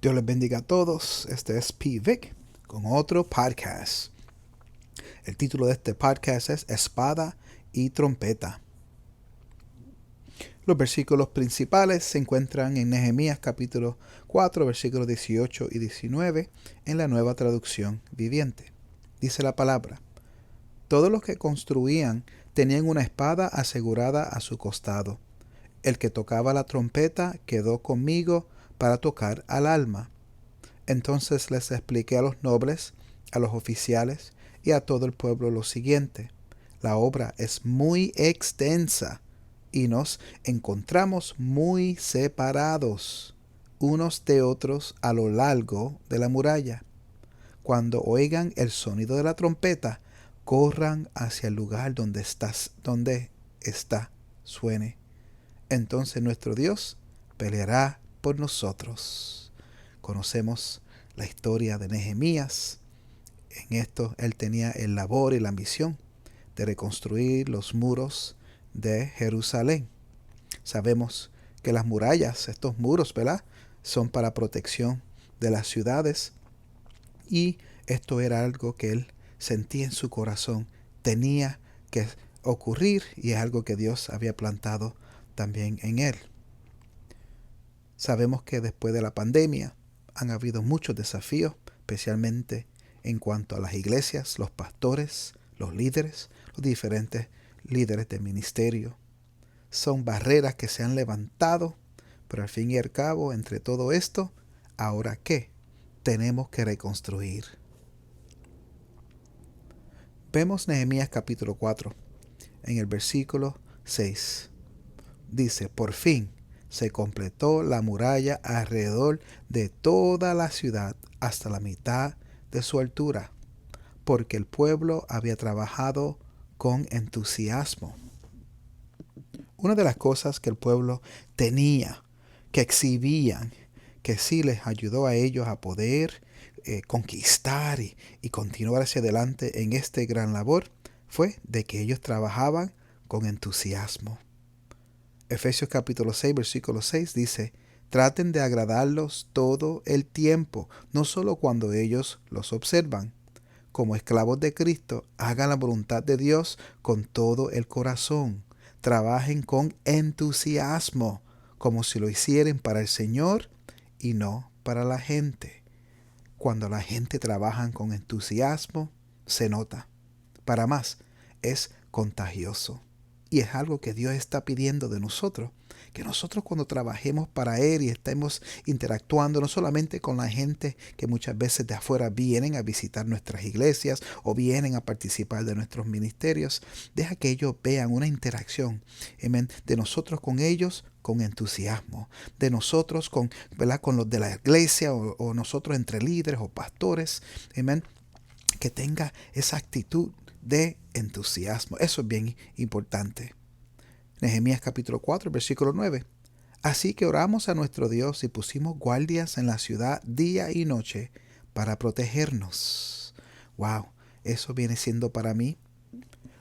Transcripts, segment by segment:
Dios les bendiga a todos. Este es P. Vic con otro podcast. El título de este podcast es Espada y Trompeta. Los versículos principales se encuentran en Nehemías capítulo 4, versículos 18 y 19 en la Nueva Traducción Viviente. Dice la palabra: todos los que construían tenían una espada asegurada a su costado. El que tocaba la trompeta quedó conmigo para tocar al alma. Entonces les expliqué a los nobles, a los oficiales y a todo el pueblo lo siguiente: la obra es muy extensa y nos encontramos muy separados unos de otros a lo largo de la muralla. Cuando oigan el sonido de la trompeta, corran hacia el lugar donde está, suene. Entonces nuestro Dios peleará por nosotros. Conocemos la historia de Nehemías. En esto él tenía el labor y la ambición de reconstruir los muros de Jerusalén. Sabemos que las murallas, estos muros, ¿verdad?, son para protección de las ciudades, y esto era algo que él sentía en su corazón. Tenía que ocurrir y es algo que Dios había plantado también en él. Sabemos que después de la pandemia han habido muchos desafíos, especialmente en cuanto a las iglesias, los pastores, los líderes, los diferentes líderes de ministerio. Son barreras que se han levantado, pero al fin y al cabo, entre todo esto, ¿ahora qué? Tenemos que reconstruir. Vemos Nehemías capítulo 4, en el versículo 6. Dice: por fin se completó la muralla alrededor de toda la ciudad hasta la mitad de su altura, porque el pueblo había trabajado con entusiasmo. Una de las cosas que el pueblo tenía, que exhibían, que sí les ayudó a ellos a poder conquistar y continuar hacia adelante en este gran labor, fue de que ellos trabajaban con entusiasmo. Efesios capítulo 6, versículo 6 dice: traten de agradarlos todo el tiempo, no solo cuando ellos los observan. Como esclavos de Cristo, hagan la voluntad de Dios con todo el corazón. Trabajen con entusiasmo, como si lo hicieran para el Señor y no para la gente. Cuando la gente trabaja con entusiasmo, se nota. Para más, es contagioso. Y es algo que Dios está pidiendo de nosotros, que nosotros cuando trabajemos para Él y estemos interactuando no solamente con la gente que muchas veces de afuera vienen a visitar nuestras iglesias o vienen a participar de nuestros ministerios, deja que ellos vean una interacción, amén, de nosotros con ellos con entusiasmo, de nosotros con, ¿verdad?, con los de la iglesia o nosotros entre líderes o pastores, amén, que tenga esa actitud de entusiasmo. Eso es bien importante. Nehemías capítulo 4, versículo 9. Así que oramos a nuestro Dios y pusimos guardias en la ciudad día y noche para protegernos. Wow, eso viene siendo para mí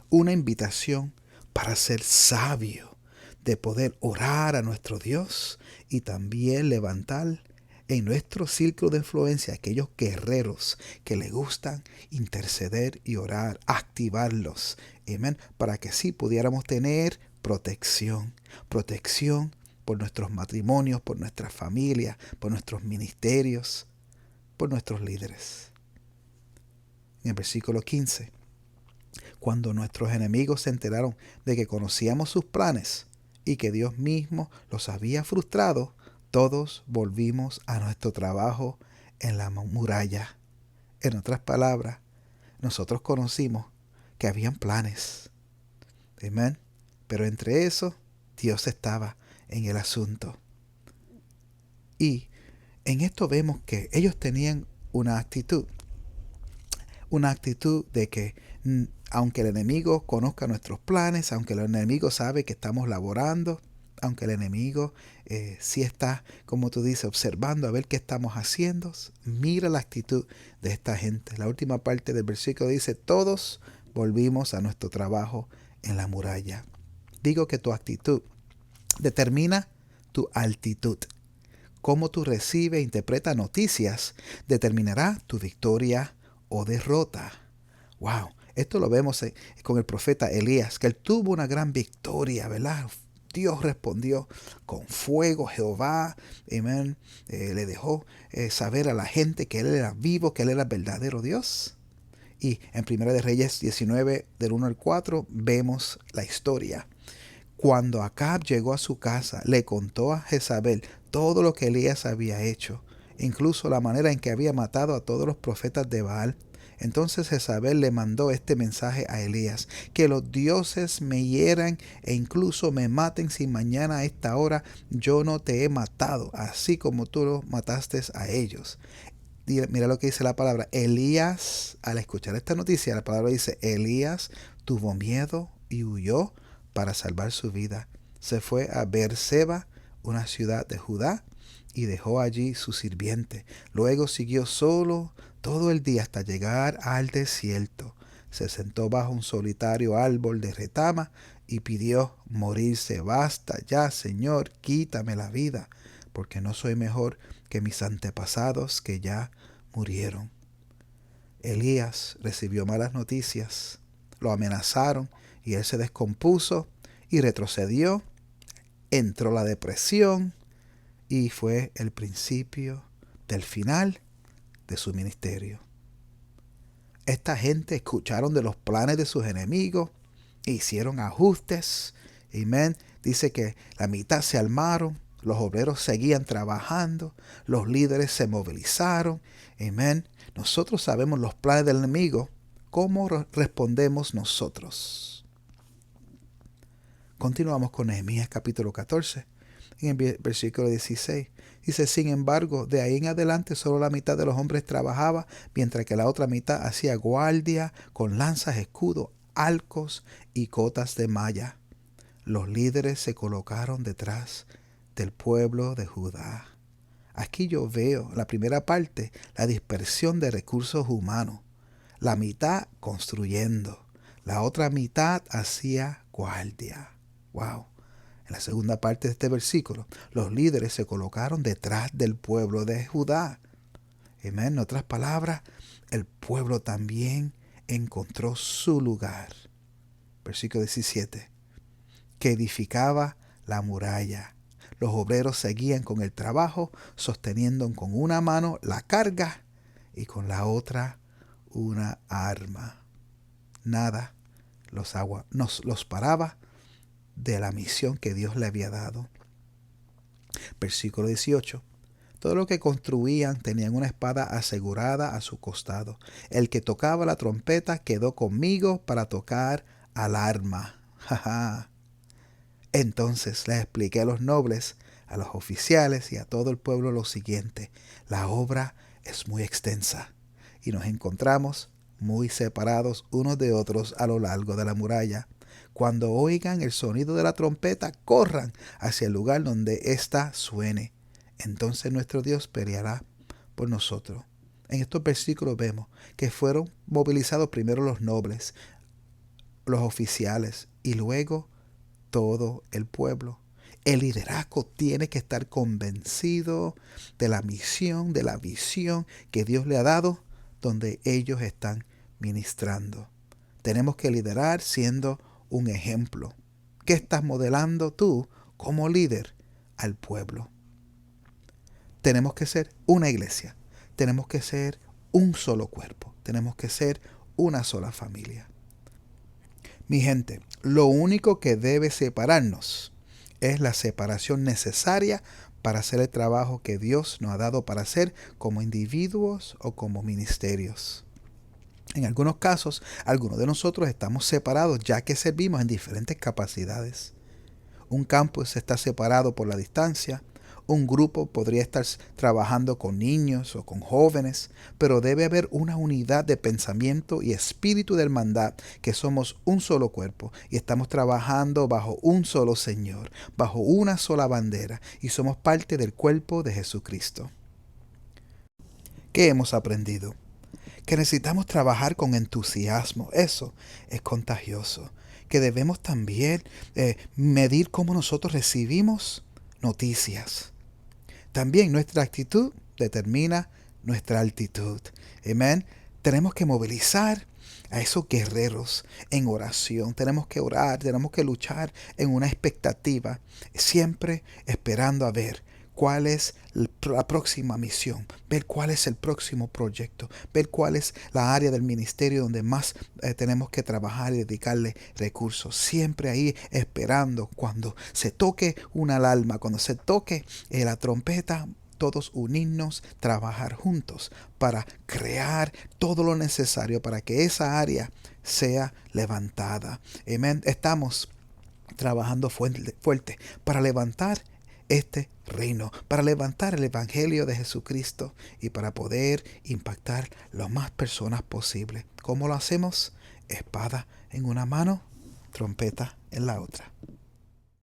una invitación para ser sabio, de poder orar a nuestro Dios y también levantar en nuestro círculo de influencia aquellos guerreros que le gustan interceder y orar, activarlos, amén, para que sí pudiéramos tener protección por nuestros matrimonios, por nuestras familias, por nuestros ministerios, por nuestros líderes. En el versículo 15, cuando nuestros enemigos se enteraron de que conocíamos sus planes y que Dios mismo los había frustrado, todos volvimos a nuestro trabajo en la muralla. En otras palabras, nosotros conocimos que habían planes. Amén. Pero entre eso, Dios estaba en el asunto. Y en esto vemos que ellos tenían una actitud de que aunque el enemigo conozca nuestros planes, aunque el enemigo sabe que estamos laborando, aunque el enemigo sí está, como tú dices, observando a ver qué estamos haciendo, mira la actitud de esta gente. La última parte del versículo dice: todos volvimos a nuestro trabajo en la muralla. Digo que tu actitud determina tu altitud. Cómo tú recibes e interpretas noticias determinará tu victoria o derrota. Wow, esto lo vemos con el profeta Elías, que él tuvo una gran victoria, ¿verdad? Dios respondió con fuego, Jehová, amén, le dejó saber a la gente que él era vivo, que él era el verdadero Dios. Y en Primera de Reyes 19, del 1 al 4, vemos la historia. Cuando Acab llegó a su casa, le contó a Jezabel todo lo que Elías había hecho, incluso la manera en que había matado a todos los profetas de Baal. Entonces Jezabel le mandó este mensaje a Elías: que los dioses me hieran e incluso me maten si mañana a esta hora yo no te he matado, así como tú los mataste a ellos. Mira lo que dice la palabra. Elías, al escuchar esta noticia, la palabra dice: Elías tuvo miedo y huyó para salvar su vida. Se fue a Beerseba, una ciudad de Judá, y dejó allí su sirviente. Luego siguió solo todo el día hasta llegar al desierto. Se sentó bajo un solitario árbol de retama y pidió morirse. Basta ya, Señor, quítame la vida, porque no soy mejor que mis antepasados que ya murieron. Elías recibió malas noticias, lo amenazaron y él se descompuso y retrocedió, entró la depresión y fue el principio del final de su ministerio. Esta gente escucharon de los planes de sus enemigos e hicieron ajustes. Amén. Dice que la mitad se armaron, los obreros seguían trabajando, los líderes se movilizaron. Amén. Nosotros sabemos los planes del enemigo. ¿Cómo respondemos nosotros? Continuamos con Nehemías capítulo 14, en el versículo 16. Dice: sin embargo, de ahí en adelante solo la mitad de los hombres trabajaba, mientras que la otra mitad hacía guardia con lanzas, escudos, arcos y cotas de malla. Los líderes se colocaron detrás del pueblo de Judá. Aquí yo veo, la primera parte, la dispersión de recursos humanos. La mitad construyendo, la otra mitad hacía guardia. Wow. En la segunda parte de este versículo, los líderes se colocaron detrás del pueblo de Judá. Amén. En otras palabras, el pueblo también encontró su lugar. Versículo 17. Que edificaba la muralla. Los obreros seguían con el trabajo, sosteniendo con una mano la carga y con la otra una arma. Nada los paraba de la misión que Dios le había dado. Versículo 18. Todo lo que construían tenían una espada asegurada a su costado. El que tocaba la trompeta quedó conmigo para tocar al arma. Entonces les expliqué a los nobles, a los oficiales y a todo el pueblo lo siguiente: la obra es muy extensa y nos encontramos muy separados unos de otros a lo largo de la muralla. Cuando oigan el sonido de la trompeta, corran hacia el lugar donde ésta suene. Entonces nuestro Dios peleará por nosotros. En estos versículos vemos que fueron movilizados primero los nobles, los oficiales y luego todo el pueblo. El liderazgo tiene que estar convencido de la misión, de la visión que Dios le ha dado, donde ellos están ministrando. Tenemos que liderar siendo un ejemplo. ¿Qué estás modelando tú como líder al pueblo? Tenemos que ser una iglesia. Tenemos que ser un solo cuerpo. Tenemos que ser una sola familia. Mi gente, lo único que debe separarnos es la separación necesaria para hacer el trabajo que Dios nos ha dado para hacer como individuos o como ministerios. En algunos casos, algunos de nosotros estamos separados ya que servimos en diferentes capacidades. Un campus está separado por la distancia. Un grupo podría estar trabajando con niños o con jóvenes, pero debe haber una unidad de pensamiento y espíritu de hermandad, que somos un solo cuerpo y estamos trabajando bajo un solo Señor, bajo una sola bandera, y somos parte del cuerpo de Jesucristo. ¿Qué hemos aprendido? Que necesitamos trabajar con entusiasmo. Eso es contagioso. Que debemos también medir cómo nosotros recibimos noticias. También nuestra actitud determina nuestra altitud. Amén. Tenemos que movilizar a esos guerreros en oración. Tenemos que orar, tenemos que luchar en una expectativa, siempre esperando a ver cuál es la próxima misión, ver cuál es el próximo proyecto, ver cuál es la área del ministerio donde más tenemos que trabajar y dedicarle recursos. Siempre ahí esperando cuando se toque una alarma, cuando se toque la trompeta, todos unirnos, trabajar juntos para crear todo lo necesario para que esa área sea levantada. Amén. Estamos trabajando fuerte para levantar este reino, para levantar el Evangelio de Jesucristo y para poder impactar lo más personas posible. ¿Cómo lo hacemos? Espada en una mano, trompeta en la otra.